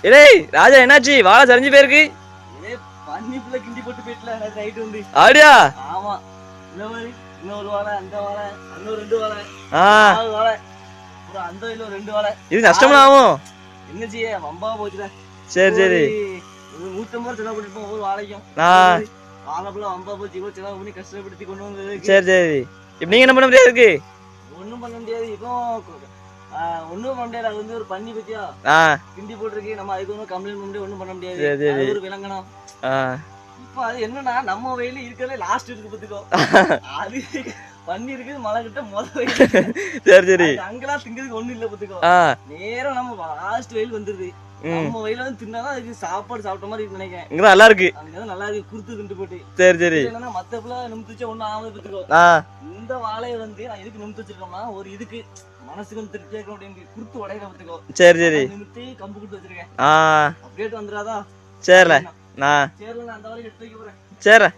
ஏய் ராஜா என்னாச்சு வாழை சரிஞ்சு போயிருக்கு பன்னிப்புல கிண்டி போட்டு போயிட்டல ரைட் வந்து அப்படியா ஆமா இன்னொரு வாழை அந்த வாழை இன்னொரு 2 வாழை வாழை அப்புறம் அந்த இதுல 2 வாழை இது நஷ்டமா ஆகும் என்ன செய்ய வம்பா போச்சுடா சரி சரி 150 செலவு பண்ணிட்டு ஒவ்வொரு வாழைக்கும் வாழைப்புல வம்பா போச்சு இவ்வளவு செலவு பண்ணி கஷ்டப்படுத்தி கொண்டு வந்தது சரி சரி இப்ப நீங்க என்ன பண்ண முடியாது இருக்கு ஒண்ணும் பண்ண முடியாது இப்போ ஒண்ணும் பண்ண முடியாது அது வந்து ஒரு பன்னி பத்தியா கிண்டி போட்டுருக்கு நம்ம அதுக்கு ஒன்றும் கம்ப்ளைண்ட் பண்ண முடியாது ஒண்ணும் பண்ண முடியாது ஒரு விலங்கணும் இப்ப அது என்னன்னா நம்ம வயல இருக்கிறதுல லாஸ்ட் இருக்கு பத்துக்கோ அது பண்ணி இருக்குது மழை கிட்ட முதல் சரி சரி அங்கெல்லாம் திங்கிறதுக்கு ஒண்ணும் இல்ல பத்துக்கோ நேரம் நம்ம லாஸ்ட் வயல் வந்துருது நம்ம வயல வந்து தின்னாதான் அதுக்கு சாப்பாடு சாப்பிட்ட மாதிரி நினைக்கிறேன் நல்லா இருக்கு அங்கதான் நல்லா இருக்கு குடுத்து திண்டு போட்டு சரி சரி என்னன்னா மத்த பிள்ளை நிமித்துச்சா ஒண்ணும் ஆகாம பத்துக்கோ இந்த வாழையை வந்து நான் எதுக்கு நிமித்து வச்சிருக்கோம்னா ஒரு இதுக்கு மனசுக்கு வந்து திருப்தியா இருக்க அப்படின்னு குடுத்து உடையில பத்துக்கோ சரி சரி நிமித்தி கம்பு கொடுத்து வச்சிருக்கேன் அப்படியே வந்துடாதா சரில நான் சரில நான் அந்த வாழைக்கு எடுத்து வைக்க போறேன் சரி